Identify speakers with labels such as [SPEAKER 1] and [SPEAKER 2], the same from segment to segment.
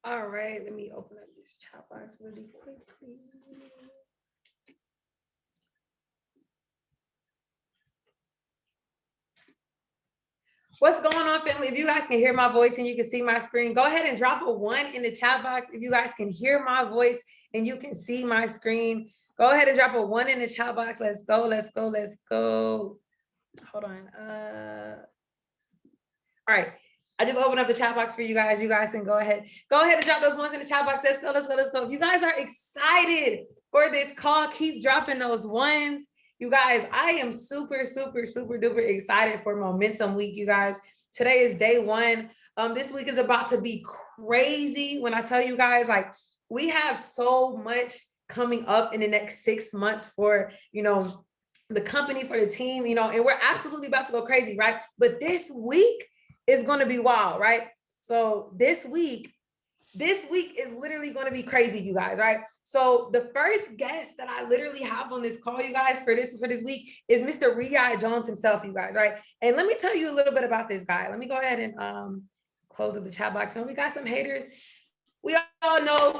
[SPEAKER 1] All right, let me open up this chat box really quickly. What's going on, family? If you guys can hear my voice and you can see my screen, go ahead and drop a 1 in the chat box. If you guys can hear my voice and you can see my screen, go ahead and drop a 1 in the chat box. Let's go, let's go, let's go. Hold on. All right. I just opened up the chat box for you guys. You guys can go ahead and drop those ones in the chat box. Let's go, let's go, let's go. If you guys are excited for this call, keep dropping those ones. You guys, I am super, super, super duper excited for Momentum Week, you guys. Today is day 1. This week is about to be crazy. When I tell you guys, like, we have so much coming up in the next 6 months for, the company, for the team, and we're absolutely about to go crazy, right? But this week is going to be wild, right? So this week is literally going to be crazy, you guys, right? So the first guest that I literally have on this call, you guys, for this week is Mr. Riyahd Jones himself, you guys, right? And let me tell you a little bit about this guy. Let me go ahead and close up the chat box. So we got some haters. We all know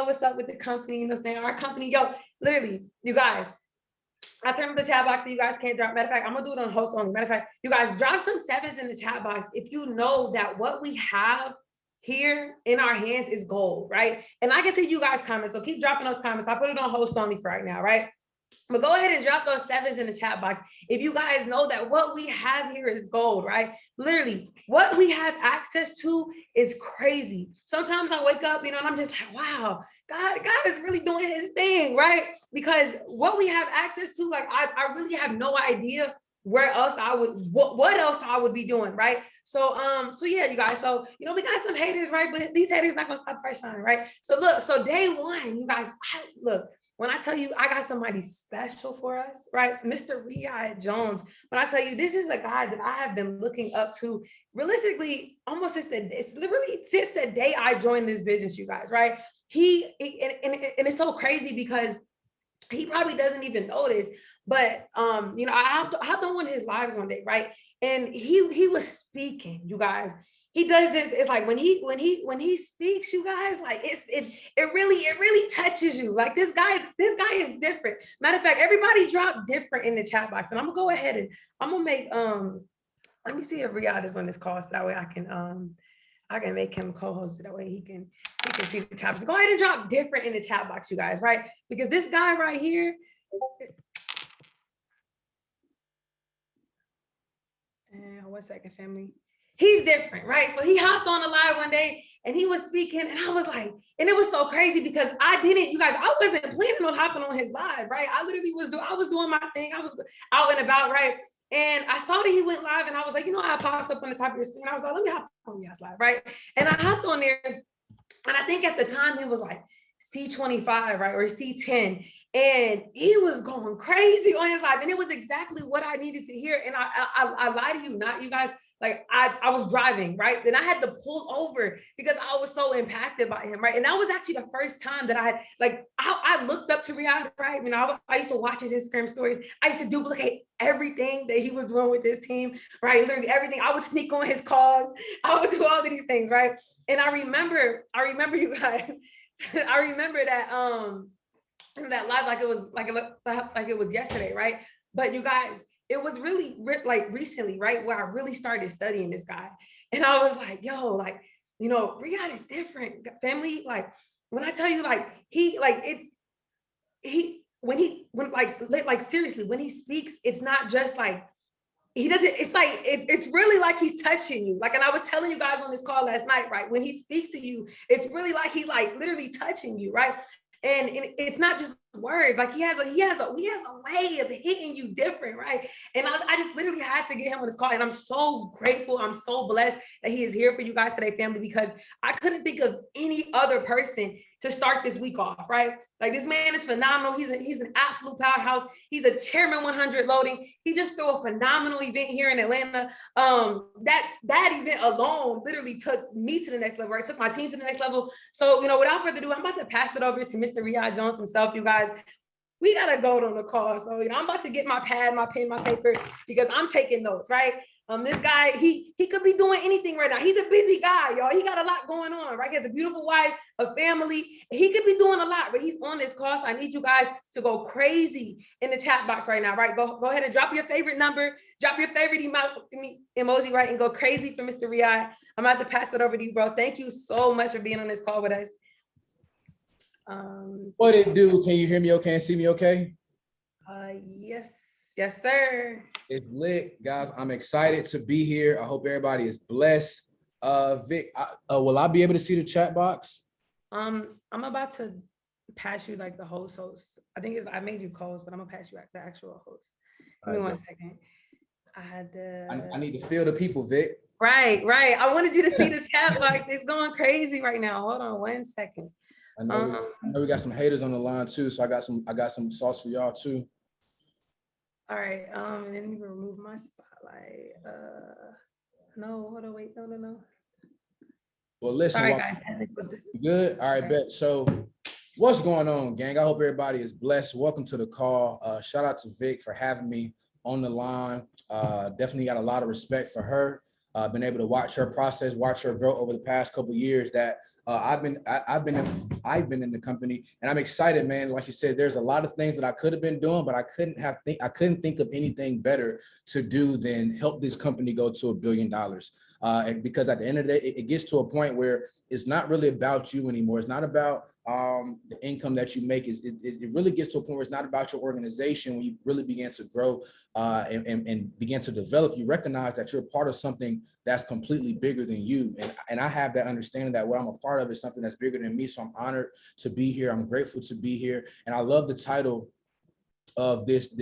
[SPEAKER 1] what's up with the company, you know what I'm saying? Our company, literally, you guys, I turned the chat box so you guys can't drop. Matter of fact, I'm gonna do it on host only. Matter of fact, you guys drop some 7s in the chat box if you know that what we have here in our hands is gold, right? And I can see you guys comments, so keep dropping those comments. I put it on host only for right now, right? But go ahead and drop those 7s in the chat box if you guys know that what we have here is gold, right? Literally, what we have access to is crazy. Sometimes I wake up, and I'm just like, wow, God is really doing his thing, right? Because what we have access to, like, I really have no idea where else what else I would be doing, right? So yeah, you guys, so we got some haters, right? But these haters not gonna stop Price Shine, right? So look, so day 1, you guys, look, when I tell you I got somebody special for us, right? Mr. Riyahd Jones. When I tell you this is the guy that I have been looking up to realistically almost since the day I joined this business, you guys, right? And it's so crazy because he probably doesn't even know this, but I hopped on one of his lives one day, right? And he was speaking, you guys. He does this. It's like when he speaks, you guys, like it really touches you. Like this guy is different. Matter of fact, everybody dropped different in the chat box, and I'm gonna go ahead and I'm gonna make let me see if Riyahd is on this call so that way I can make him co-host so that way he can see the chat box. Go ahead and drop different in the chat box, you guys, right? Because this guy right here. And 1 second, family. He's different, right? So he hopped on the live one day and he was speaking, and I was like, and it was so crazy because I wasn't planning on hopping on his live, right? I was doing my thing. I was out and about, right? And I saw that he went live, and I was like, I popped up on the top of your screen. I was like, let me hop on y'all's live, right? And I hopped on there, and I think at the time he was like C25, right? Or C10. And he was going crazy on his live. And it was exactly what I needed to hear. And I lie to you not, you guys. Like I was driving, right? Then I had to pull over because I was so impacted by him, right? And that was actually the first time that I looked up to Riyahd, right? I used to watch his Instagram stories. I used to duplicate everything that he was doing with this team, right? Literally everything. I would sneak on his calls. I would do all of these things, right? And I remember you guys, I remember that that live like it was yesterday, right? But you guys, it was really like recently, right, where I really started studying this guy. And I was like, yo, like, Riyahd is different, family. Like, when I tell you, like, seriously, when he speaks, it's not just like, he doesn't, it's like, it's really like he's touching you. Like, and I was telling you guys on this call last night, right? When he speaks to you, it's really like he's like literally touching you, right? And it's not just words. Like he has a way of hitting you different, right? And I just literally had to get him on this call, and I'm so grateful. I'm so blessed that he is here for you guys today, family, because I couldn't think of any other person to start this week off, right? Like, this man is phenomenal. He's an absolute powerhouse. He's a Chairman 100 loading. He just threw a phenomenal event here in Atlanta. That event alone literally took me to the next level, right? Took my team to the next level. So, without further ado, I'm about to pass it over to Mr. Riyahd Jones himself, you guys. We got a gold on the call. So, I'm about to get my pad, my pen, my paper, because I'm taking notes, right? This guy, he could be doing anything right now. He's a busy guy, y'all. He got a lot going on, right? He has a beautiful wife, a family. He could be doing a lot, but he's on this call. So I need you guys to go crazy in the chat box right now, right? Go ahead and drop your favorite number, drop your favorite emoji, right? And go crazy for Mr. Riyahd. I'm about to pass it over to you, bro. Thank you so much for being on this call with us.
[SPEAKER 2] What it do? Can you hear me okay and see me okay?
[SPEAKER 1] Yes, sir.
[SPEAKER 2] It's lit, guys. I'm excited to be here. I hope everybody is blessed. Vic, will I be able to see the chat box?
[SPEAKER 1] I'm about to pass you like the host. I think I made you co-host, but I'm gonna pass you the actual host. Give me 1 second. I
[SPEAKER 2] need to feel the people, Vic.
[SPEAKER 1] Right. I wanted you to see the chat box. It's going crazy right now. Hold on 1 second.
[SPEAKER 2] I know we got some haters on the line too, so I got some sauce for y'all too.
[SPEAKER 1] All right, and then you remove my spotlight. No, hold on, wait, no.
[SPEAKER 2] Well, listen,
[SPEAKER 1] sorry guys.
[SPEAKER 2] Good. All right, bet. So what's going on, gang? I hope everybody is blessed. Welcome to the call. Shout out to Vic for having me on the line. Definitely got a lot of respect for her. Been able to watch her process, watch her grow over the past couple of years that I've been in the company, and I'm excited, man. Like you said, there's a lot of things that I could have been doing, but I couldn't think of anything better to do than help this company go to $1 billion. And because at the end of the day, it gets to a point where it's not really about you anymore. It's not about the income that you make. It really gets to a point where it's not about your organization. When you really begin to grow and begin to develop, you recognize that you're part of something that's completely bigger than you. And I have that understanding that what I'm a part of is something that's bigger than me. So I'm honored to be here. I'm grateful to be here. And I love the title of this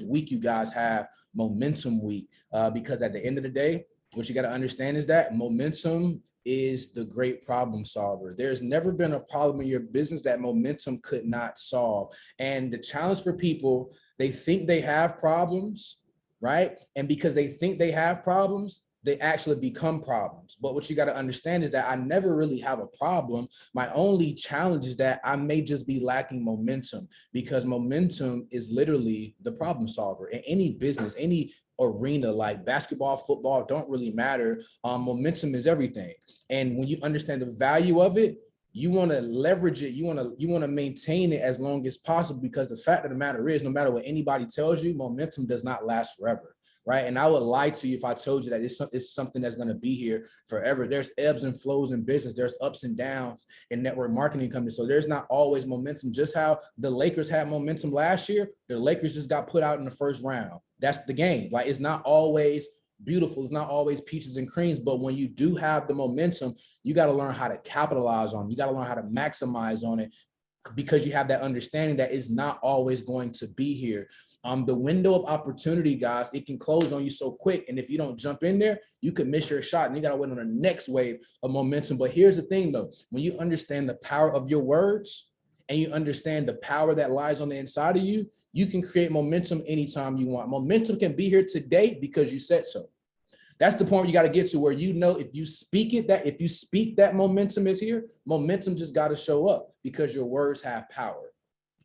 [SPEAKER 2] week you guys have, Momentum Week, because at the end of the day, what you got to understand is that momentum is the great problem solver. There's never been a problem in your business that momentum could not solve. And the challenge for people, they think they have problems, right? And because they think they have problems, they actually become problems. But what you got to understand is that I never really have a problem. My only challenge is that I may just be lacking momentum, because momentum is literally the problem solver in any business, any arena, like basketball, football, don't really matter. Momentum is everything. And when you understand the value of it, you want to leverage it. You want to maintain it as long as possible, because the fact of the matter is, no matter what anybody tells you, momentum does not last forever. Right. And I would lie to you if I told you that it's something that's going to be here forever. There's ebbs and flows in business. There's ups and downs in network marketing companies. So there's not always momentum. Just how the Lakers had momentum last year, the Lakers just got put out in the first round. That's the game. Like, it's not always beautiful. It's not always peaches and creams. But when you do have the momentum, you got to learn how to capitalize on it. You got to learn how to maximize on it, because you have that understanding that it's not always going to be here. The window of opportunity, guys, it can close on you so quick. And if you don't jump in there, you could miss your shot, and you got to wait on the next wave of momentum. But here's the thing, though. When you understand the power of your words and you understand the power that lies on the inside of you, you can create momentum anytime you want. Momentum can be here today because you said so. That's the point you got to get to, where you know if you speak that momentum is here, momentum just got to show up, because your words have power.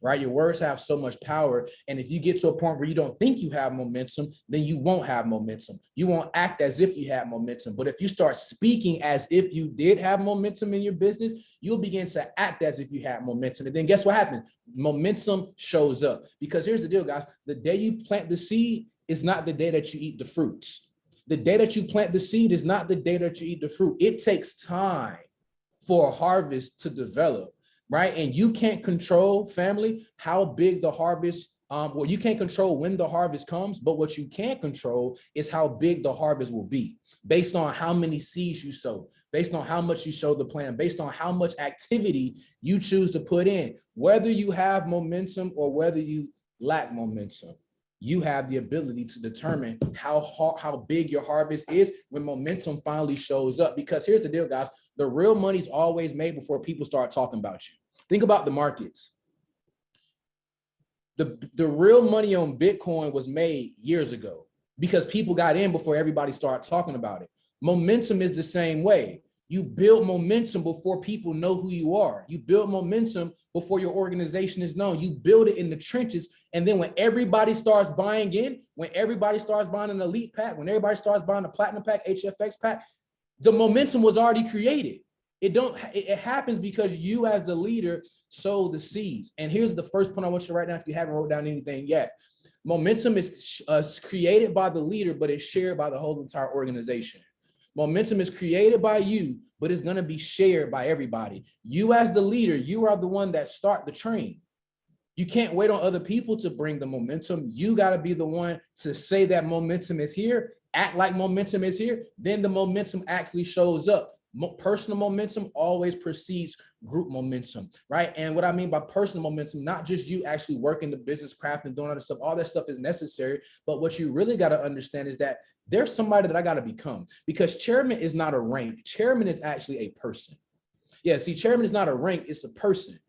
[SPEAKER 2] Right? Your words have so much power. And if you get to a point where you don't think you have momentum, then you won't have momentum. You won't act as if you have momentum. But if you start speaking as if you did have momentum in your business, you'll begin to act as if you have momentum. And then guess what happens? Momentum shows up. Because here's the deal, guys. The day you plant the seed is not the day that you eat the fruits. The day that you plant the seed is not the day that you eat the fruit. It takes time for a harvest to develop. Right? And you can't control, family, how big the harvest, well, you can't control when the harvest comes, but what you can control is how big the harvest will be, based on how many seeds you sow, based on how much you show the plan, based on how much activity you choose to put in. Whether you have momentum or whether you lack momentum, you have the ability to determine how big your harvest is when momentum finally shows up. Because here's the deal, guys. The real money's always made before people start talking about you. Think about the markets. The real money on Bitcoin was made years ago because people got in before everybody started talking about it. Momentum is the same way. You build momentum before people know who you are. You build momentum before your organization is known. You build it in the trenches. And then when everybody starts buying in, when everybody starts buying an elite pack, when everybody starts buying a platinum pack, HFX pack, the momentum was already created. It happens because you as the leader sow the seeds. And here's the first point I want you to write down if you haven't wrote down anything yet. Momentum is created by the leader, but it's shared by the whole entire organization. Momentum is created by you, but it's going to be shared by everybody. You as the leader, you are the one that start the train. You can't wait on other people to bring the momentum. You got to be the one to say that momentum is here, act like momentum is here. Then the momentum actually shows up. Personal momentum always precedes group momentum, right? And what I mean by personal momentum, not just you actually working the business, craft and doing all this stuff, all that stuff is necessary. But what you really got to understand is that there's somebody that I got to become, because chairman is not a rank. Chairman is actually a person. Yeah, see, chairman is not a rank, it's a person.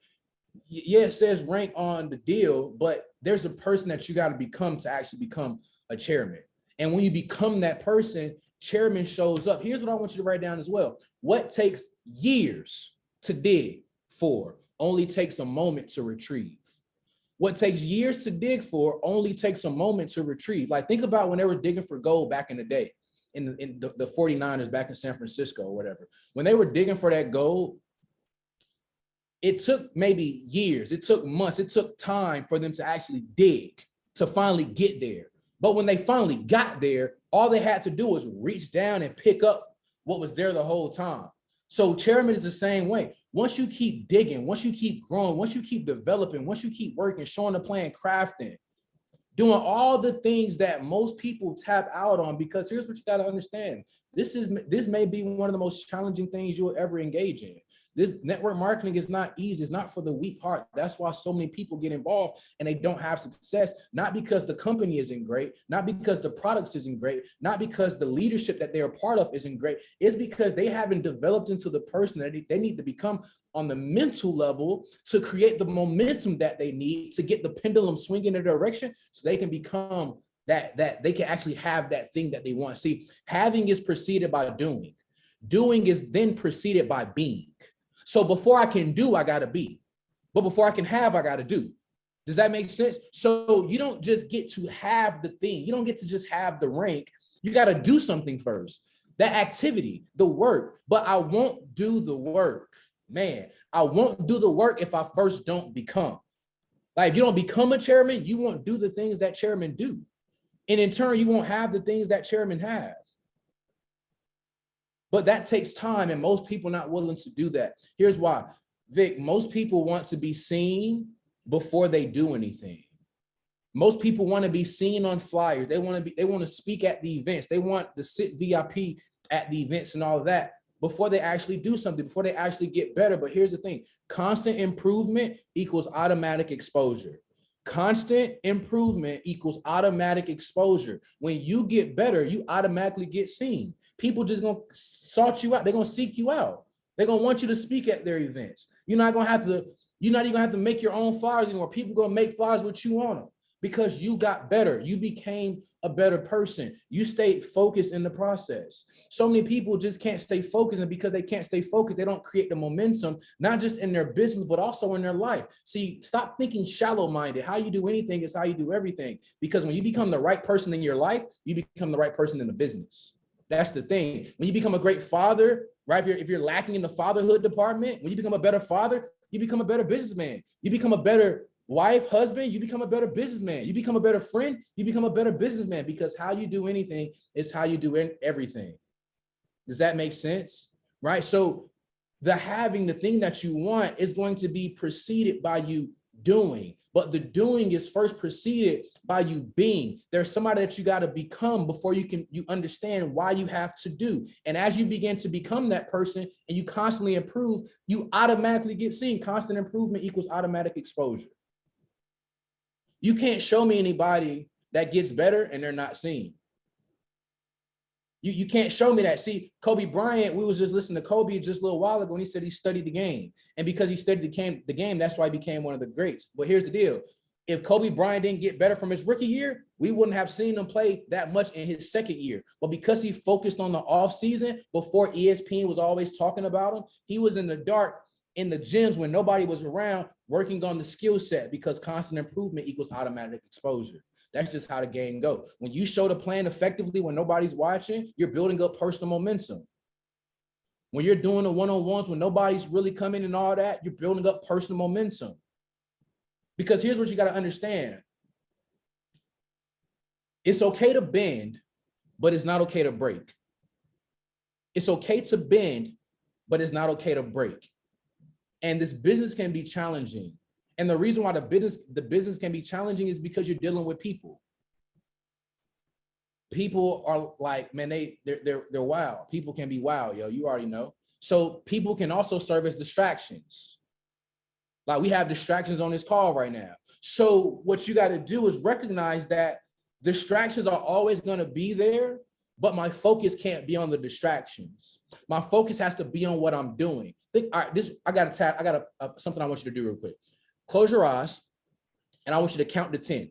[SPEAKER 2] Yeah, it says rank on the deal, but there's a person that you got to become to actually become a chairman. And when you become that person, chairman shows up. Here's what I want you to write down as well. What takes years to dig for only takes a moment to retrieve. What takes years to dig for only takes a moment to retrieve. Like, think about when they were digging for gold back in the day, in the 49ers back in San Francisco or whatever. When they were digging for that gold, it took maybe years, it took months, it took time for them to actually dig, to finally get there. But when they finally got there, all they had to do was reach down and pick up what was there the whole time. So chairman is the same way. Once you keep digging, once you keep growing, once you keep developing, once you keep working, showing the plan, crafting, doing all the things that most people tap out on, because here's what you got to understand. This may be one of the most challenging things you'll ever engage in. This network marketing is not easy. It's not for the weak heart. That's why so many people get involved and they don't have success, not because the company isn't great, not because the products isn't great, not because the leadership that they're a part of isn't great. It's because they haven't developed into the person that they need to become on the mental level to create the momentum that they need to get the pendulum swinging in a direction so they can become that they can actually have that thing that they want. See, having is preceded by doing. Doing is then preceded by being. So before I can do, I got to be. But before I can have, I got to do. Does that make sense? So you don't just get to have the thing. You don't get to just have the rank. You got to do something first. That activity, the work. But I won't do the work. Man, I won't do the work if I first don't become. Like, if you don't become a chairman, you won't do the things that chairmen do. And in turn, you won't have the things that chairmen have. But that takes time, and most people are not willing to do that. Here's why. Vic, most people want to be seen before they do anything. Most people want to be seen on flyers. They want to speak at the events. They want to sit VIP at the events and all of that before they actually do something, before they actually get better. But here's the thing. Constant improvement equals automatic exposure. Constant improvement equals automatic exposure. When you get better, you automatically get seen. People just gonna sort you out. They're gonna seek you out. They're gonna want you to speak at their events. You're not even gonna have to make your own flyers anymore. People gonna make flyers with you on them because you got better. You became a better person. You stayed focused in the process. So many people just can't stay focused, and because they can't stay focused, they don't create the momentum, not just in their business, but also in their life. See, stop thinking shallow-minded. How you do anything is how you do everything. Because when you become the right person in your life, you become the right person in the business. That's the thing. When you become a great father, right? If you're lacking in the fatherhood department, when you become a better father, you become a better businessman. You become a better wife, husband, you become a better businessman. You become a better friend, you become a better businessman, because how you do anything is how you do everything. Does that make sense? Right? So the thing that you want is going to be preceded by you doing. But the doing is first preceded by you being. There's somebody that you got to become before you understand why you have to do. And as you begin to become that person and you constantly improve, you automatically get seen. Constant improvement equals automatic exposure. You can't show me anybody that gets better and they're not seen. You can't show me that. See, Kobe Bryant, we was just listening to Kobe just a little while ago, and he said he studied the game. And because he studied the game, that's why he became one of the greats. But here's the deal. If Kobe Bryant didn't get better from his rookie year, we wouldn't have seen him play that much in his second year. But because he focused on the offseason before ESPN was always talking about him, he was in the dark in the gyms when nobody was around working on the skill set, because constant improvement equals automatic exposure. That's just how the game goes. When you show the plan effectively when nobody's watching, you're building up personal momentum. When you're doing the one-on-ones when nobody's really coming and all that, you're building up personal momentum. Because here's what you got to understand. It's okay to bend, but it's not okay to break. It's okay to bend, but it's not okay to break. And this business can be challenging. And the reason why the business can be challenging is because you're dealing with people. People are like, man, they're wild. People can be wild, yo. You already know. So people can also serve as distractions. Like we have distractions on this call right now. So what you got to do is recognize that distractions are always going to be there, but my focus can't be on the distractions. My focus has to be on what I'm doing. All right, I got something I want you to do real quick. Close your eyes, and I want you to count to 10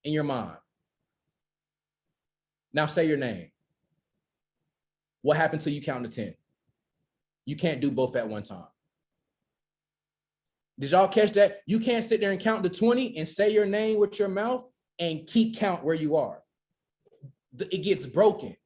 [SPEAKER 2] in your mind. Now say your name. What happens till you count to 10? You can't do both at one time. Did y'all catch that? You can't sit there and count to 20 and say your name with your mouth and keep count where you are. It gets broken.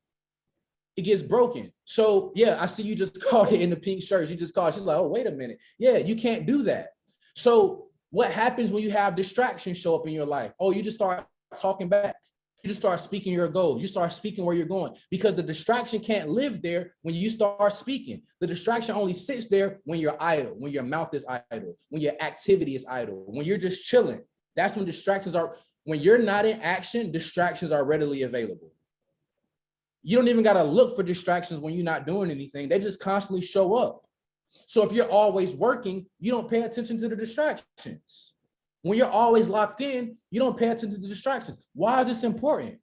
[SPEAKER 2] It gets broken. So yeah, I see you just called it in the pink shirt. You just called. She's like, oh, wait a minute. Yeah, you can't do that. So what happens when you have distractions show up in your life? Oh, you just start talking back. You just start speaking your goals. You start speaking where you're going, because the distraction can't live there when you start speaking. The distraction only sits there when you're idle, when your mouth is idle, when your activity is idle, when you're just chilling. That's when distractions are. When you're not in action, distractions are readily available. You don't even got to look for distractions when you're not doing anything. They just constantly show up. So if you're always working, you don't pay attention to the distractions. When you're always locked in, you don't pay attention to the distractions. Why is this important?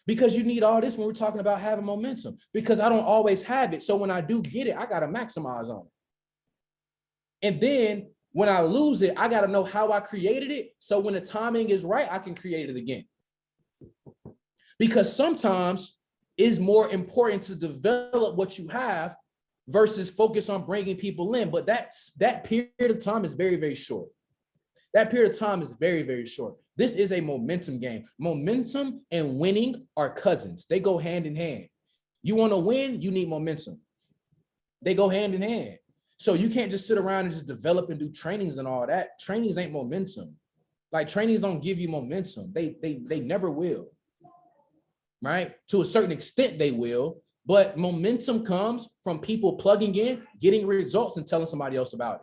[SPEAKER 2] Because you need all this when we're talking about having momentum, because I don't always have it. So when I do get it, I got to maximize on it. And then when I lose it, I got to know how I created it. So when the timing is right, I can create it again. Because sometimes it's more important to develop what you have versus focus on bringing people in. But that period of time is very, very short. That period of time is very, very short. This is a momentum game. Momentum and winning are cousins. They go hand in hand. You want to win, you need momentum. They go hand in hand. So you can't just sit around and just develop and do trainings and all that. Trainings ain't momentum. Like trainings don't give you momentum. They never will. Right? To a certain extent, they will. But momentum comes from people plugging in, getting results, and telling somebody else about it.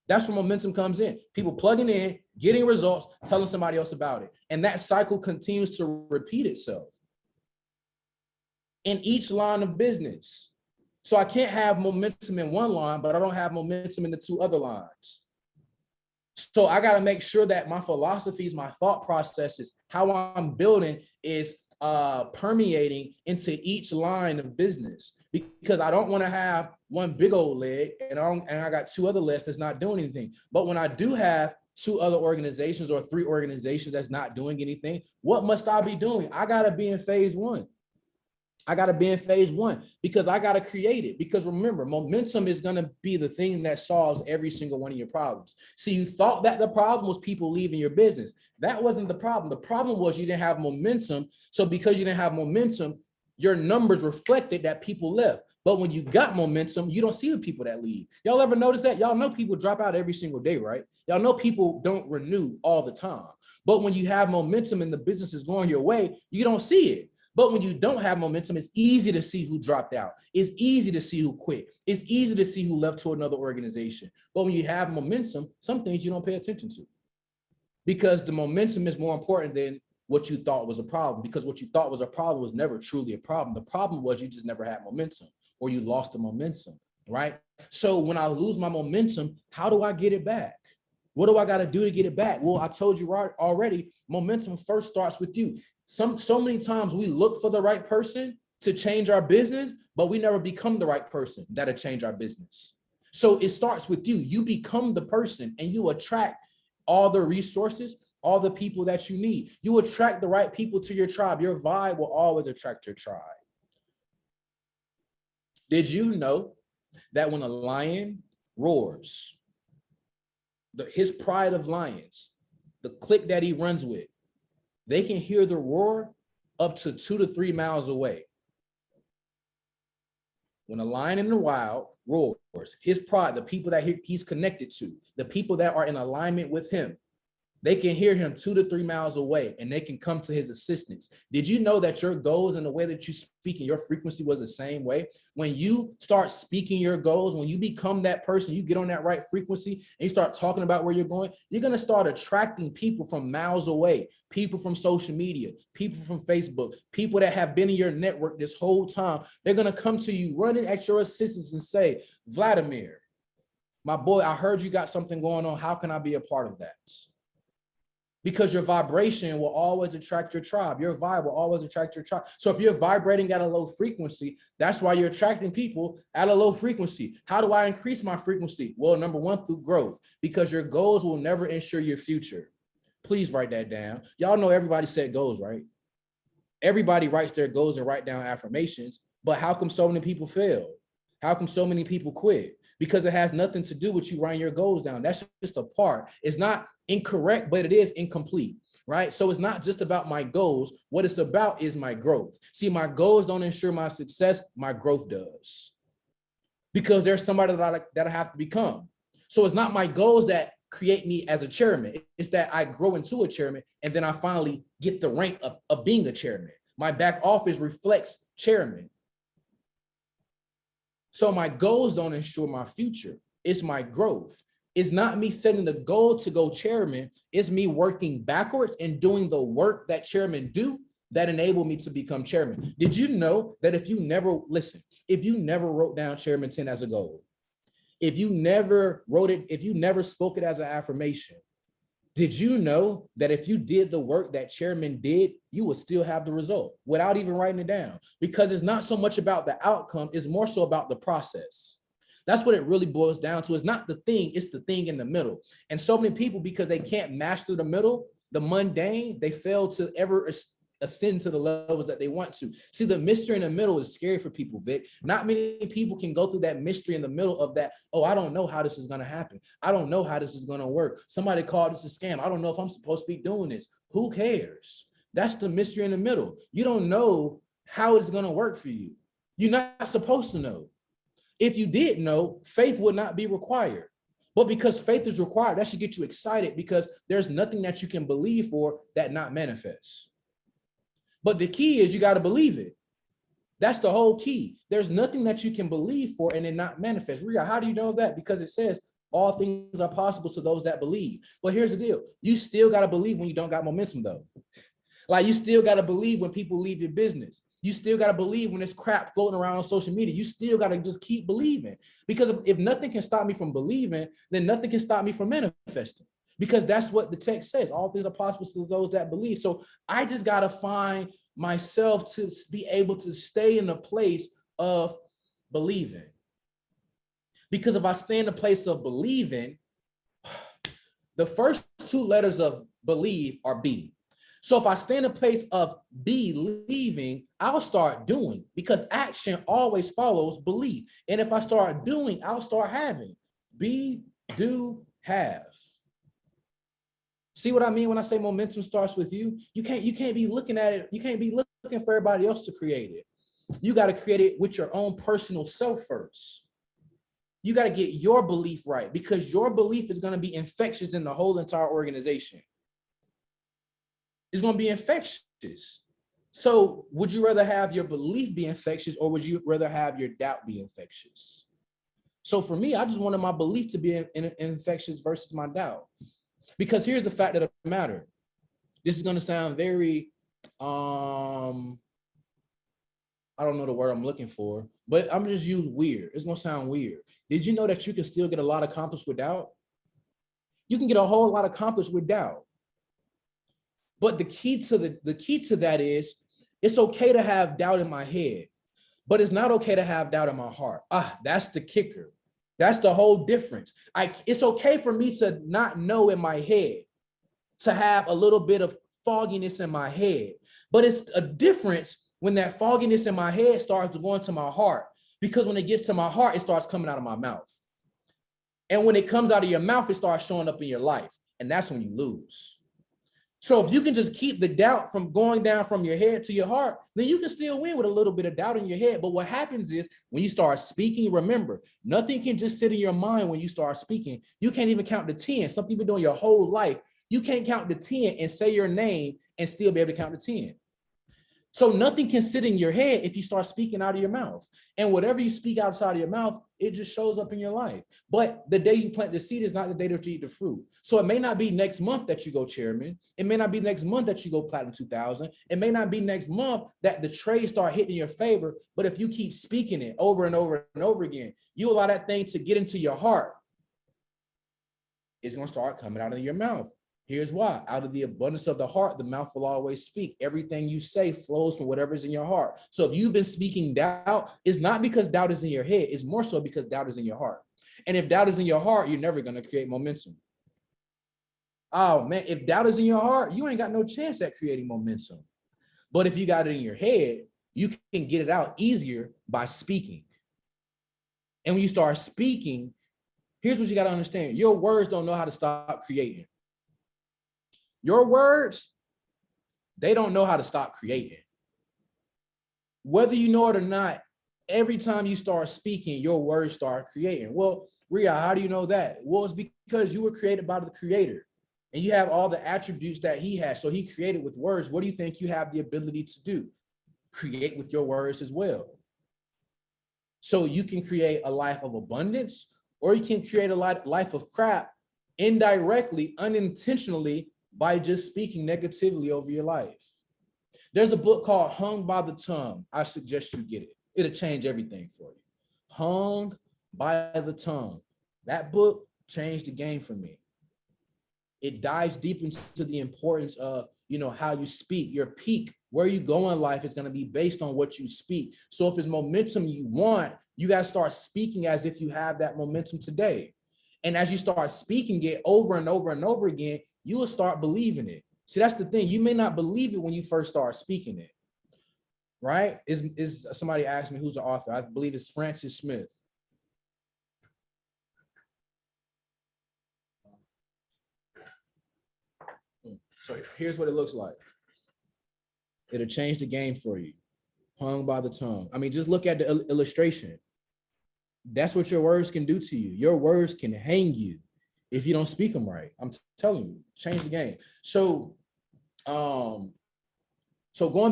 [SPEAKER 2] That's where momentum comes in. People plugging in, getting results, telling somebody else about it. And that cycle continues to repeat itself in each line of business. So I can't have momentum in one line, but I don't have momentum in the two other lines. So I got to make sure that my philosophies, my thought processes, how I'm building is permeating into each line of business, because I don't want to have one big old leg and I got two other legs that's not doing anything. But when I do have two other organizations or three organizations that's not doing anything, what must I be doing? I got to be in phase one. I got to be in phase one because I got to create it. Because remember, momentum is going to be the thing that solves every single one of your problems. See, you thought that the problem was people leaving your business. That wasn't the problem. The problem was you didn't have momentum. So because you didn't have momentum, your numbers reflected that people left. But when you got momentum, you don't see the people that leave. Y'all ever notice that? Y'all know people drop out every single day, right? Y'all know people don't renew all the time. But when you have momentum and the business is going your way, you don't see it. But when you don't have momentum, it's easy to see who dropped out. It's easy to see who quit. It's easy to see who left to another organization. But when you have momentum, some things you don't pay attention to, because the momentum is more important than what you thought was a problem, because what you thought was a problem was never truly a problem. The problem was you just never had momentum, or you lost the momentum, right? So when I lose my momentum, how do I get it back? What do I got to do to get it back? Well, I told you already, momentum first starts with you. So many times we look for the right person to change our business, but we never become the right person that'll change our business. So it starts with you. You become the person and you attract all the resources, all the people that you need. You attract the right people to your tribe. Your vibe will always attract your tribe. Did you know that when a lion roars, his pride of lions, the clique that he runs with, they can hear the roar up to 2 to 3 miles away? When a lion in the wild roars, his pride, the people that he's connected to, the people that are in alignment with him, they can hear him 2 to 3 miles away and they can come to his assistance. Did you know that your goals and the way that you speak and your frequency was the same way? When you start speaking your goals, when you become that person, you get on that right frequency and you start talking about where you're going, you're going to start attracting people from miles away, people from social media, people from Facebook, people that have been in your network this whole time. They're going to come to you running at your assistance and say, Vladimir, my boy, I heard you got something going on. How can I be a part of that? Because your vibration will always attract your tribe. Your vibe will always attract your tribe. So if you're vibrating at a low frequency, that's why you're attracting people at a low frequency. How do I increase my frequency? Well, number one, through growth, because your goals will never ensure your future. Please write that down. Y'all know everybody set goals, right? Everybody writes their goals and write down affirmations, but how come so many people fail? How come so many people quit? Because it has nothing to do with you writing your goals down. That's just a part. It's not incorrect, but it is incomplete, right? So it's not just about my goals. What it's about is my growth. See, my goals don't ensure my success. My growth does. Because there's somebody that I have to become. So it's not my goals that create me as a chairman. It's that I grow into a chairman and then I finally get the rank of being a chairman. My back office reflects chairman. So my goals don't ensure my future. It's my growth. It's not me setting the goal to go chairman. It's me working backwards and doing the work that chairmen do that enable me to become chairman. Did you know that if you never wrote down chairman 10 as a goal, if you never wrote it, if you never spoke it as an affirmation, did you know that if you did the work that chairman did, you would still have the result without even writing it down? Because it's not so much about the outcome, it's more so about the process. That's what it really boils down to. It's not the thing, it's the thing in the middle. And so many people, because they can't master the middle, the mundane, they fail to ever ascend to the levels that they want to. See, the mystery in the middle is scary for people, Vic. Not many people can go through that mystery in the middle of that. Oh, I don't know how this is going to happen. I don't know how this is going to work. Somebody called this a scam. I don't know if I'm supposed to be doing this. Who cares? That's the mystery in the middle. You don't know how it's going to work for you. You're not supposed to know. If you did know, faith would not be required. But because faith is required, that should get you excited, because there's nothing that you can believe for that not manifests. But the key is you got to believe it. That's the whole key. There's nothing that you can believe for and it not manifest. Riyahd, how do you know that? Because it says all things are possible to those that believe. But here's the deal. You still got to believe when you don't got momentum, though. Like, you still got to believe when people leave your business. You still got to believe when there's crap floating around on social media. You still got to just keep believing. Because if nothing can stop me from believing, then nothing can stop me from manifesting. Because that's what the text says. All things are possible to those that believe. So I just got to find myself to be able to stay in a place of believing. Because if I stay in a place of believing, the first 2 letters of believe are B. So if I stay in a place of believing, I'll start doing, because action always follows belief. And if I start doing, I'll start having. Be, do, have. See what I mean when I say momentum starts with you? You can't be looking at it. You can't be looking for everybody else to create it. You got to create it with your own personal self first. You got to get your belief right, because your belief is going to be infectious in the whole entire organization. It's going to be infectious. So would you rather have your belief be infectious, or would you rather have your doubt be infectious? So for me, I just wanted my belief to be infectious versus my doubt. Because here's the fact of the matter. This is going to sound very, I don't know the word I'm looking for, but I'm just use weird. It's going to sound weird. Did you know that you can still get a lot accomplished with doubt? You can get a whole lot accomplished with doubt. But the key to that is, it's okay to have doubt in my head, but it's not okay to have doubt in my heart. That's the kicker. That's the whole difference. It's okay for me to not know in my head, to have a little bit of fogginess in my head. But it's a difference when that fogginess in my head starts to go into my heart, because when it gets to my heart, it starts coming out of my mouth. And when it comes out of your mouth, it starts showing up in your life. And that's when you lose. So if you can just keep the doubt from going down from your head to your heart, then you can still win with a little bit of doubt in your head. But what happens is when you start speaking, remember, nothing can just sit in your mind when you start speaking. You can't even count to 10. Something you've been doing your whole life. You can't count to 10 and say your name and still be able to count to 10. So nothing can sit in your head if you start speaking out of your mouth. And whatever you speak outside of your mouth, it just shows up in your life. But the day you plant the seed is not the day that you eat the fruit. So it may not be next month that you go chairman. It may not be next month that you go platinum 2000. It may not be next month that the trades start hitting your favor. But if you keep speaking it over and over and over again, you allow that thing to get into your heart, it's going to start coming out of your mouth. Here's why. Out of the abundance of the heart, the mouth will always speak. Everything you say flows from whatever's in your heart. So if you've been speaking doubt, it's not because doubt is in your head. It's more so because doubt is in your heart. And if doubt is in your heart, you're never going to create momentum. Oh, man, if doubt is in your heart, you ain't got no chance at creating momentum. But if you got it in your head, you can get it out easier by speaking. And when you start speaking, here's what you got to understand. Your words don't know how to stop creating. Your words, they don't know how to stop creating. Whether you know it or not, every time you start speaking, your words start creating. Well, Riyahd, how do you know that? Well, it's because you were created by the Creator and you have all the attributes that He has. So He created with words. What do you think you have the ability to do? Create with your words as well. So you can create a life of abundance, or you can create a life of crap indirectly, unintentionally, by just speaking negatively over your life. There's a book called Hung by the Tongue. I suggest you get it. It'll change everything for you. Hung by the Tongue. That book changed the game for me. It dives deep into the importance of, how you speak. Your peak, where you go in life is going to be based on what you speak. So if it's momentum you want, you got to start speaking as if you have that momentum today. And as you start speaking it over and over and over again, you will start believing it. See, that's the thing. You may not believe it when you first start speaking it, right? Is somebody asked me who's the author? I believe it's Francis Smith. So here's what it looks like. It'll change the game for you. Hung by the tongue. I mean, just look at the illustration. That's what your words can do to you. Your words can hang you if you don't speak them right. I'm telling you, change the game. So going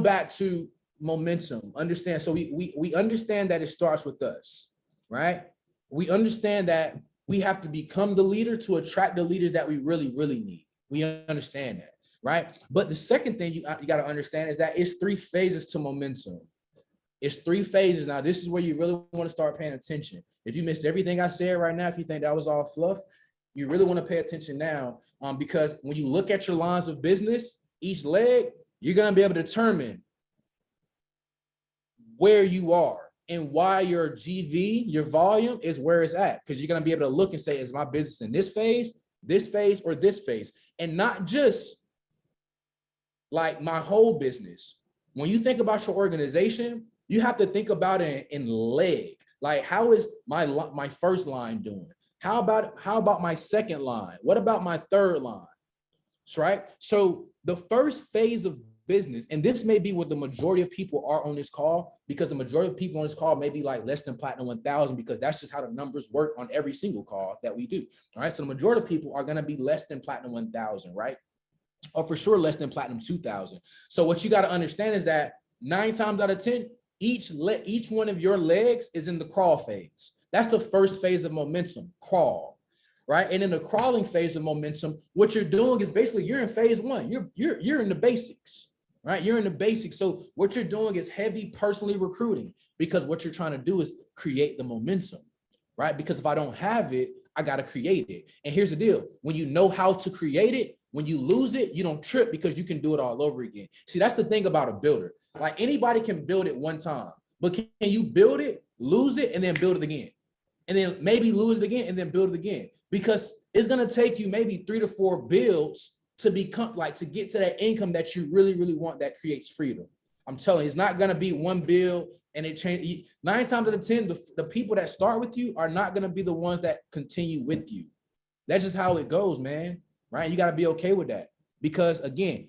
[SPEAKER 2] back to momentum, understand. So we understand that it starts with us, right? We understand that we have to become the leader to attract the leaders that we really, really need. We understand that, right? But the second thing you got to understand is that it's 3 phases to momentum. It's 3 phases. Now, this is where you really want to start paying attention. If you missed everything I said right now, if you think that was all fluff, you really want to pay attention now, because when you look at your lines of business, each leg, you're going to be able to determine where you are and why your GV, your volume, is where it's at. Because you're going to be able to look and say, is my business in this phase, or this phase? And not just like my whole business. When you think about your organization, you have to think about it in leg. Like, how is my first line doing? How about my second line? What about my third line? Right? So the first phase of business, and this may be what the majority of people are on this call, because the majority of people on this call may be like less than platinum 1000, because that's just how the numbers work on every single call that we do. All right. So the majority of people are going to be less than platinum 1000, right? Or for sure less than platinum 2000. So what you got to understand is that 9 times out of 10, each one of your legs is in the crawl phase. That's the first phase of momentum, crawl, right? And in the crawling phase of momentum, what you're doing is basically you're in phase 1. You're in the basics, right? You're in the basics. So what you're doing is heavy personally recruiting, because what you're trying to do is create the momentum, right? Because if I don't have it, I got to create it. And here's the deal. When you know how to create it, when you lose it, you don't trip, because you can do it all over again. See, that's the thing about a builder. Like, anybody can build it one time, but can you build it, lose it, and then build it again? and then maybe lose it again and then build it again, because it's going to take you maybe 3 to 4 builds to become like to get to that income that you really, really want that creates freedom. I'm telling you, it's not going to be one build and it change. 9 times out of 10, the people that start with you are not going to be the ones that continue with you. That's just how it goes, man. Right? You got to be okay with that, because again,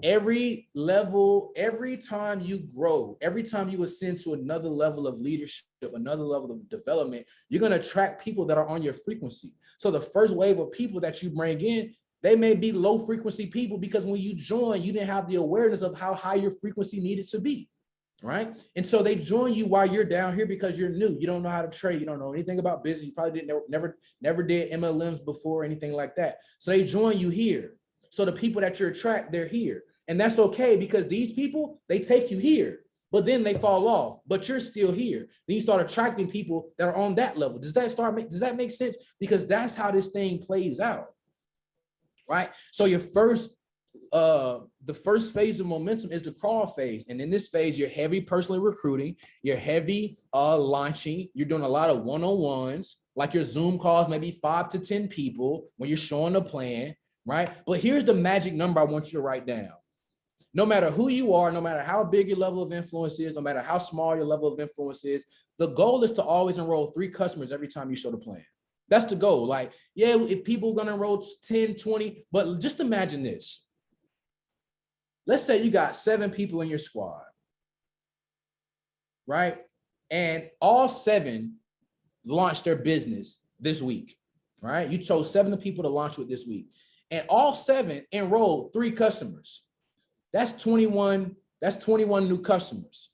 [SPEAKER 2] every level, every time you grow, every time you ascend to another level of leadership, another level of development, you're going to attract people that are on your frequency. So the first wave of people that you bring in, they may be low frequency people, because when you join, you didn't have the awareness of how high your frequency needed to be. Right? And so they join you while you're down here because you're new. You don't know how to trade. You don't know anything about business. You probably didn't never did MLMs before or anything like that. So they join you here. So the people that you attract, they're here. And that's okay, because these people, they take you here, but then they fall off, but you're still here. Then you start attracting people that are on that level. Does that make sense? Because that's how this thing plays out. Right? So your the first phase of momentum is the crawl phase. And in this phase, you're heavy personally recruiting, you're heavy launching, you're doing a lot of one-on-ones, like your Zoom calls, maybe 5 to 10 people when you're showing a plan, right? But here's the magic number I want you to write down. No matter who you are, no matter how big your level of influence is, no matter how small your level of influence is, the goal is to always enroll 3 customers every time you show the plan. That's the goal. Like, yeah, if people are going to enroll 10, 20, but just imagine this. Let's say you got 7 people in your squad, right? And all 7 launched their business this week, right? You chose 7 people to launch with this week, and all 7 enrolled 3 customers. That's 21 new customers.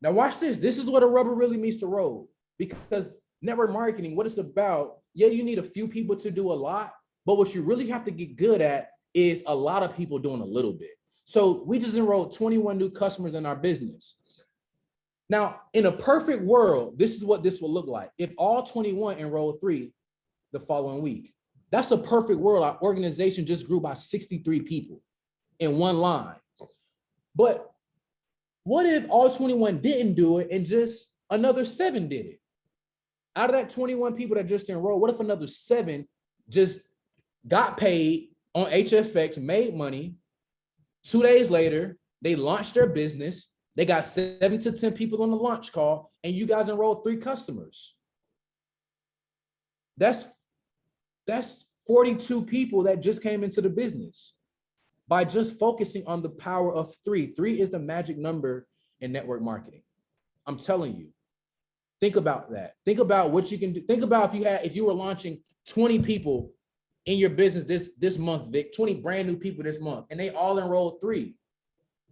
[SPEAKER 2] Now watch this. This is what a rubber really meets the road, because network marketing, what it's about, yeah, you need a few people to do a lot, but what you really have to get good at is a lot of people doing a little bit. So we just enrolled 21 new customers in our business. Now, in a perfect world, this is what this will look like. If all 21 enrolled 3 the following week, that's a perfect world. Our organization just grew by 63 people in one line. But what if all 21 didn't do it and just another 7 did it? Out of that 21 people that just enrolled, what if another 7 just got paid on HFX, made money? 2 days later, they launched their business. They got 7 to 10 people on the launch call, and you guys enrolled 3 customers. That's 42 people that just came into the business by just focusing on the power of 3. 3 is the magic number in network marketing. I'm telling you. Think about that. Think about what you can do. Think about if you were launching 20 people in your business this month, Vic, 20 brand new people this month, and they all enrolled 3.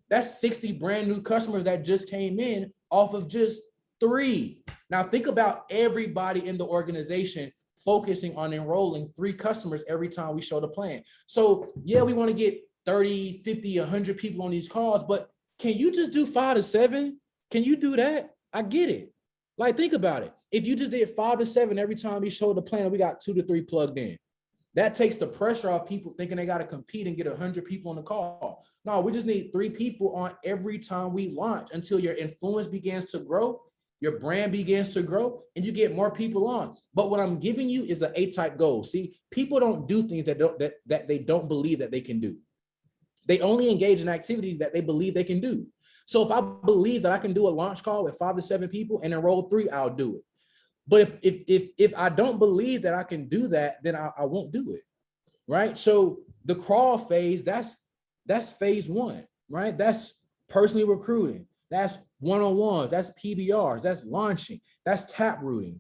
[SPEAKER 2] That's 60 brand new customers that just came in off of just 3. Now think about everybody in the organization focusing on enrolling 3 customers every time we show the plan. So yeah, we want to get 30, 50, 100 people on these calls, but can you just do 5 to 7? Can you do that? I get it. Like, think about it. If you just did 5 to 7 every time we showed the plan, we got 2 to 3 plugged in. That takes the pressure off people thinking they got to compete and get 100 people on the call. No, we just need 3 people on every time we launch until your influence begins to grow, your brand begins to grow, and you get more people on. But what I'm giving you is an A-type goal. See, people don't do things that they don't believe that they can do. They only engage in activities that they believe they can do. So if I believe that I can do a launch call with 5 to 7 people and enroll 3, I'll do it. But if I don't believe that I can do that, then I won't do it, right? So the crawl phase, that's phase 1, right? That's personally recruiting. That's one-on-ones. That's PBRs. That's launching. That's tap rooting.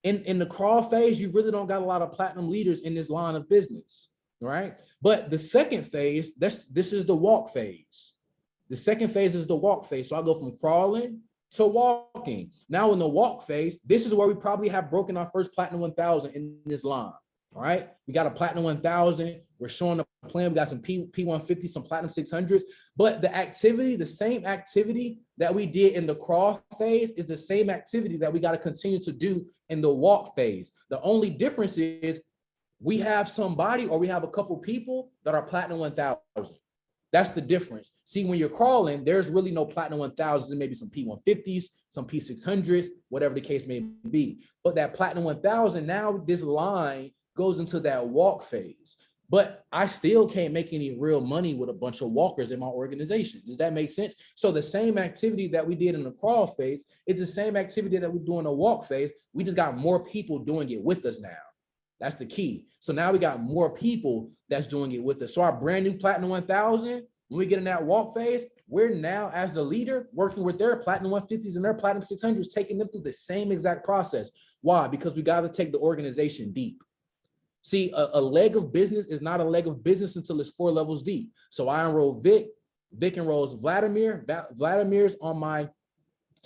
[SPEAKER 2] In the crawl phase, you really don't got a lot of platinum leaders in this line of business, right? But the second phase, this is the walk phase. The second phase is the walk phase. So I go from crawling to walking. Now in the walk phase, this is where we probably have broken our first Platinum 1000 in this line. All right. We got a Platinum 1000. We're showing the plan. We got some P150, some Platinum 600s. But the activity, the same activity that we did in the crawl phase is the same activity that we got to continue to do in the walk phase. The only difference is we have somebody or we have a couple people that are Platinum 1000. That's the difference. See, when you're crawling, there's really no platinum 1000s, maybe some P150s, some P600s, whatever the case may be. But that platinum 1000, now this line goes into that walk phase. But I still can't make any real money with a bunch of walkers in my organization. Does that make sense? So the same activity that we did in the crawl phase, it's the same activity that we do in the walk phase. We just got more people doing it with us now. That's the key. So now we got more people that's doing it with us. So our brand new Platinum 1000, when we get in that walk phase, we're now, as the leader, working with their Platinum 150s and their Platinum 600s, taking them through the same exact process. Why? Because we got to take the organization deep. See, a leg of business is not a leg of business until it's 4 levels deep. So I enroll Vic, Vic enrolls Vladimir, Vladimir's on my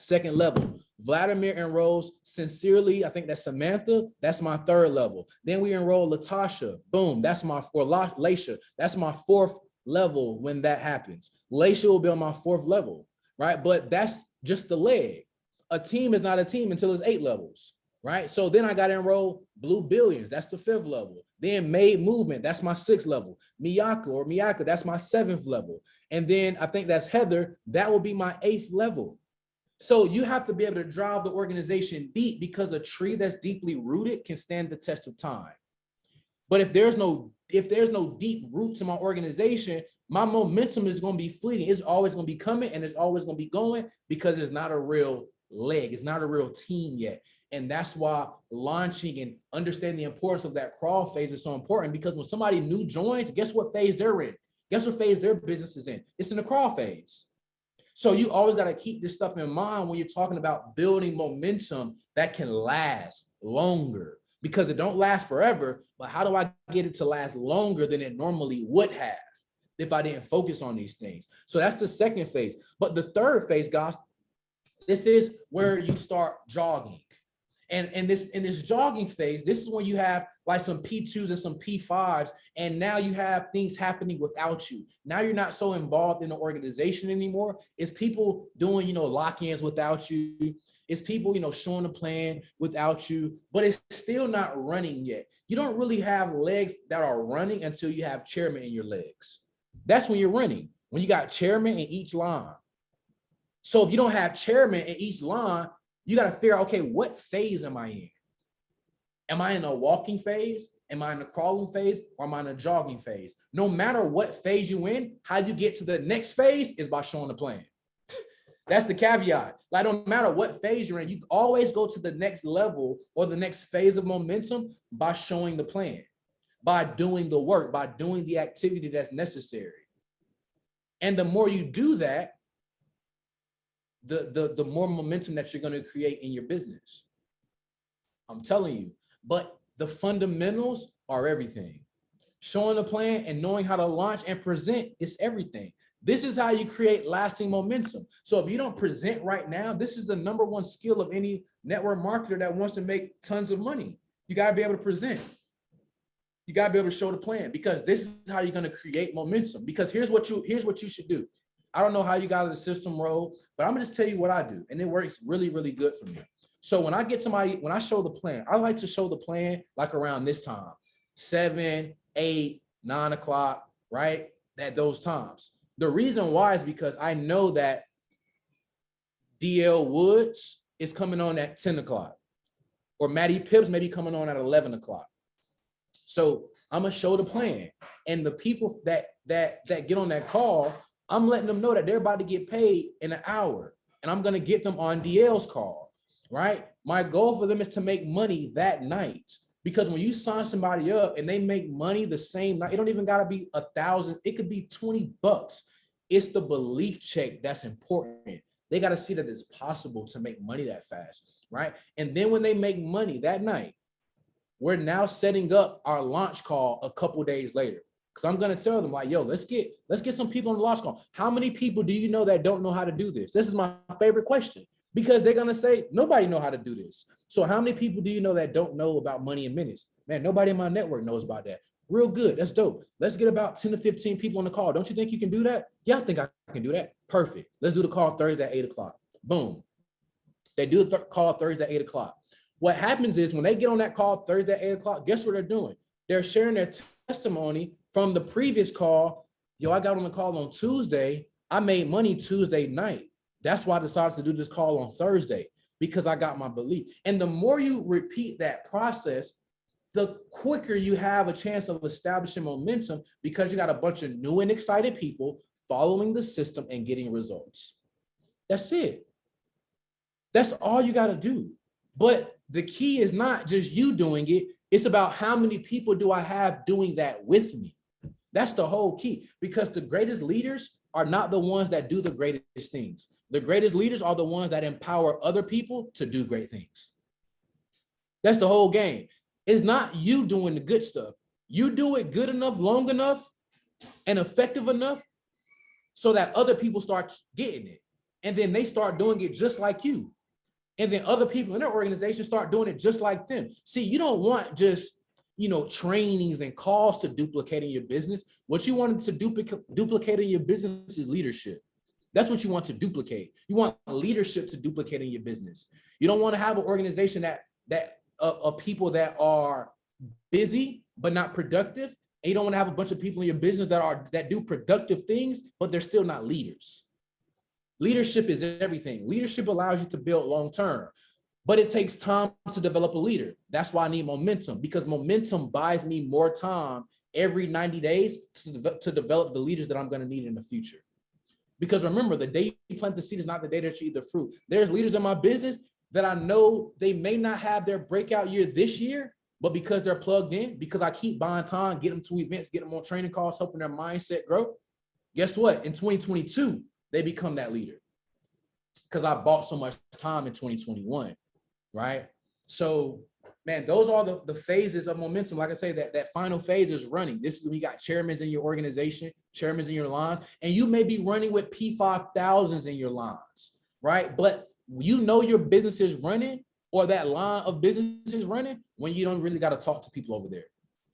[SPEAKER 2] 2nd level. Vladimir enrolls Sincerely, I think that's Samantha, that's my 3rd level. Then we enroll Latasha, boom, that's my, or Laisha, that's my 4th level when that happens. Laisha will be on my 4th level, right? But that's just the leg. A team is not a team until it's 8 levels, right? So then I got to enroll Blue Billions, that's the 5th level. Then Made Movement, that's my 6th level. Miyaka, that's my 7th level. And then I think that's Heather, that will be my 8th level. So you have to be able to drive the organization deep, because a tree that's deeply rooted can stand the test of time. But if there's no deep roots in my organization, my momentum is going to be fleeting. It's always going to be coming and it's always going to be going, because it's not a real leg. It's not a real team yet. And that's why launching and understanding the importance of that crawl phase is so important, because when somebody new joins, guess what phase they're in? Guess what phase their business is in? It's in the crawl phase. So you always got to keep this stuff in mind when you're talking about building momentum that can last longer, because it don't last forever. But how do I get it to last longer than it normally would have if I didn't focus on these things? So that's the 2nd phase. But the 3rd phase, guys, this is where you start jogging. And in this jogging phase, this is when you have like some P2s and some P5s, and now you have things happening without you. Now you're not so involved in the organization anymore. It's people doing, lock-ins without you. It's people, showing the plan without you, but it's still not running yet. You don't really have legs that are running until you have chairman in your legs. That's when you're running, when you got chairman in each line. So if you don't have chairman in each line, you got to figure out, okay, what phase am I in? Am I in a walking phase? Am I in a crawling phase? Or am I in a jogging phase? No matter what phase you in, how you get to the next phase is by showing the plan. That's the caveat. Like, no matter what phase you're in, you always go to the next level or the next phase of momentum by showing the plan, by doing the work, by doing the activity that's necessary. And the more you do that, the more momentum that you're going to create in your business. I'm telling you. But the fundamentals are everything. Showing the plan and knowing how to launch and present is everything. This is how you create lasting momentum. So if you don't present right now, this is the #1 skill of any network marketer that wants to make tons of money. You got to be able to present. You got to be able to show the plan, because this is how you're going to create momentum. Because here's what you should do. I don't know how you got the system roll, but I'm gonna just tell you what I do, and it works really, really good for me. So when I show the plan, I like to show the plan like around this time, 7, 8, 9 o'clock, right? At those times. The reason why is because I know that DL Woods is coming on at 10 o'clock, or Maddie Pips may be coming on at 11 o'clock. So I'm gonna show the plan, and the people that get on that call, I'm letting them know that they're about to get paid in an hour, and I'm going to get them on DL's call, right? My goal for them is to make money that night, because when you sign somebody up and they make money the same night, it don't even got to be 1,000. It could be $20. It's the belief check that's important. They got to see that it's possible to make money that fast, right? And then when they make money that night, we're now setting up our launch call a couple days later. Because I'm going to tell them, like, yo, let's get some people on the launch call. How many people do you know that don't know how to do this? This is my favorite question, because they're going to say, nobody know how to do this. So how many people do you know that don't know about money in minutes? Man, nobody in my network knows about that. Real good. That's dope. Let's get about 10 to 15 people on the call. Don't you think you can do that? Yeah, I think I can do that. Perfect. Let's do the call Thursday at 8 o'clock. Boom. They do the call Thursday at 8 o'clock. What happens is when they get on that call Thursday at 8 o'clock, guess what they're doing? They're sharing their testimony from the previous call Yo, I got on the call on Tuesday. I made money Tuesday night. That's why I decided to do this call on Thursday, because I got my belief. And the more you repeat that process, the quicker you have a chance of establishing momentum, because you got a bunch of new and excited people following the system and getting results. That's it. That's all you got to do. But the key is not just you doing it. It's about how many people do I have doing that with me. That's the whole key, because the greatest leaders are not the ones that do the greatest things. The greatest leaders are the ones that empower other people to do great things. That's the whole game. It's not you doing the good stuff. You do it good enough, long enough, and effective enough so that other people start getting it. And then they start doing it just like you. And then other people in their organization start doing it just like them. See, you don't want just, trainings and calls to duplicate in your business. What you want to duplicate in your business is leadership. That's what you want to duplicate. You want leadership to duplicate in your business. You don't want to have an organization that of people that are busy but not productive. And you don't want to have a bunch of people in your business that do productive things, but they're still not leaders. Leadership is everything. Leadership allows you to build long term, but it takes time to develop a leader. That's why I need momentum, because momentum buys me more time every 90 days to develop the leaders that I'm going to need in the future. Because remember, the day you plant the seed is not the day that you eat the fruit. There's leaders in my business that I know they may not have their breakout year this year, but because they're plugged in, because I keep buying time, get them to events, get them on training calls, helping their mindset grow. Guess what? In 2022, they become that leader, because I bought so much time in 2021, right? So, man, those are the phases of momentum. Like I say, that final phase is running. This is when you got chairmen in your organization, chairmen in your lines, and you may be running with P5000s in your lines, right? But your business is running, or that line of business is running, when you don't really got to talk to people over there.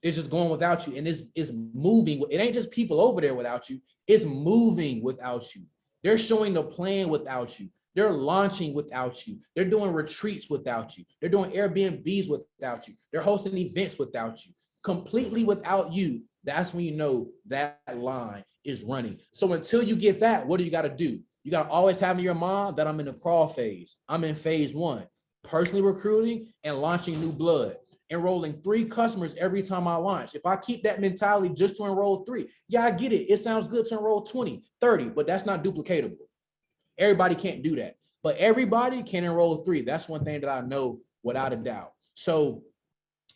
[SPEAKER 2] It's just going without you, and it's moving. It ain't just people over there without you. It's moving without you. They're showing the plan without you. They're launching without you. They're doing retreats without you. They're doing Airbnbs without you. They're hosting events without you. Completely without you. That's when you know that line is running. So until you get that, what do you got to do? You got to always have in your mind that I'm in the crawl phase. I'm in phase 1, personally recruiting and launching new blood. Enrolling 3 customers every time I launch. If I keep that mentality just to enroll 3, yeah, I get it. It sounds good to enroll 20, 30, but that's not duplicatable. Everybody can't do that, but everybody can enroll 3. That's one thing that I know without a doubt. So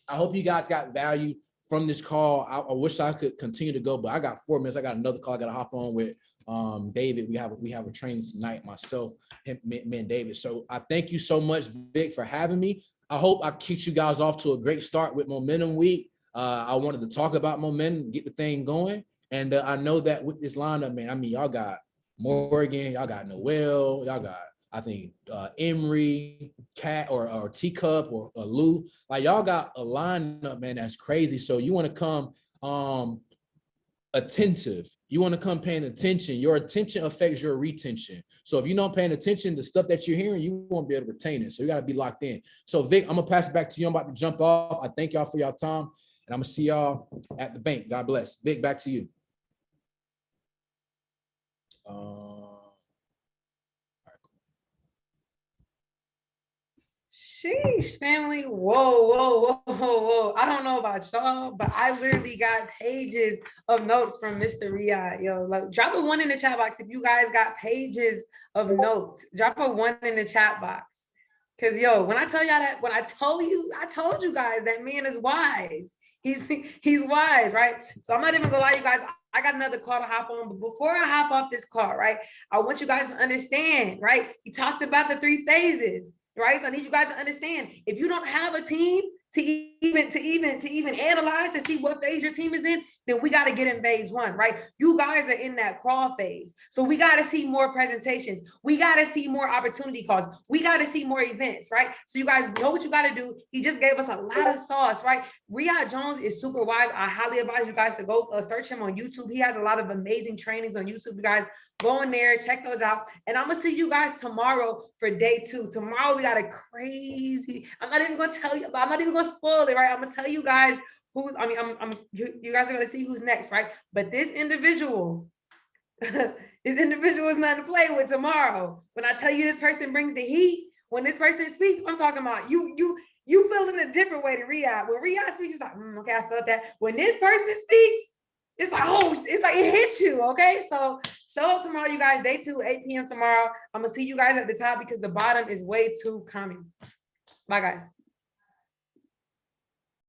[SPEAKER 2] I hope you guys got value from this call. I wish I could continue to go, but I got 4 minutes. I got another call I got to hop on with David. We have a training tonight, myself, me and David. So I thank you so much, Vic, for having me. I hope I kicked you guys off to a great start with Momentum Week. I wanted to talk about momentum, get the thing going. And I know that with this lineup, man, I mean, y'all got Morgan, y'all got Noel, y'all got, I think, Emery, Cat, or Teacup, or Lou. Like, y'all got a lineup, man, that's crazy. So you want to come attentive. You want to come paying attention. Your attention affects your retention. So if you're not paying attention to stuff that you're hearing, you won't be able to retain it. So you got to be locked in. So Vic, I'm gonna pass it back to you. I'm about to jump off. I thank y'all for y'all time, and I'm gonna see y'all at the bank. God bless. Vic, back to you.
[SPEAKER 1] Sheesh, family. Whoa, whoa, whoa, whoa. I don't know about y'all, but I literally got pages of notes from Mr. Riyahd. Yo, like, drop a 1 in the chat box if you guys got pages of notes. Drop a 1 in the chat box. Cause yo, when I tell y'all that, when I told you guys that man is wise. He's wise, right? So I'm not even gonna lie, you guys. I got another call to hop on, but before I hop off this call, right, I want you guys to understand, right? He talked about the 3 phases, right? So I need you guys to understand, if you don't have a team to even analyze and see what phase your team is in, then we got to get in phase 1, right? You guys are in that crawl phase. So we got to see more presentations. We got to see more opportunity calls. We got to see more events, right? So you guys know what you got to do. He just gave us a lot of sauce, right? Riyahd Jones is super wise. I highly advise you guys to go search him on YouTube. He has a lot of amazing trainings on YouTube. You guys go in there, check those out. And I'm going to see you guys tomorrow for day 2. Tomorrow we got a crazy, I'm not even going to tell you, I'm not even going to spoil it, right? I'm going to tell you guys who, I mean, you guys are gonna see who's next, right? But this individual, this individual is not to play with tomorrow. When I tell you this person brings the heat, when this person speaks, I'm talking about you feeling a different way to Riyahd. When Riyahd speaks, it's like, okay, I felt that. When this person speaks, it's like, oh, it's like it hits you, okay? So show up tomorrow, you guys. Day 2, 8 p.m. tomorrow. I'm gonna see you guys at the top because the bottom is way too common. Bye, guys.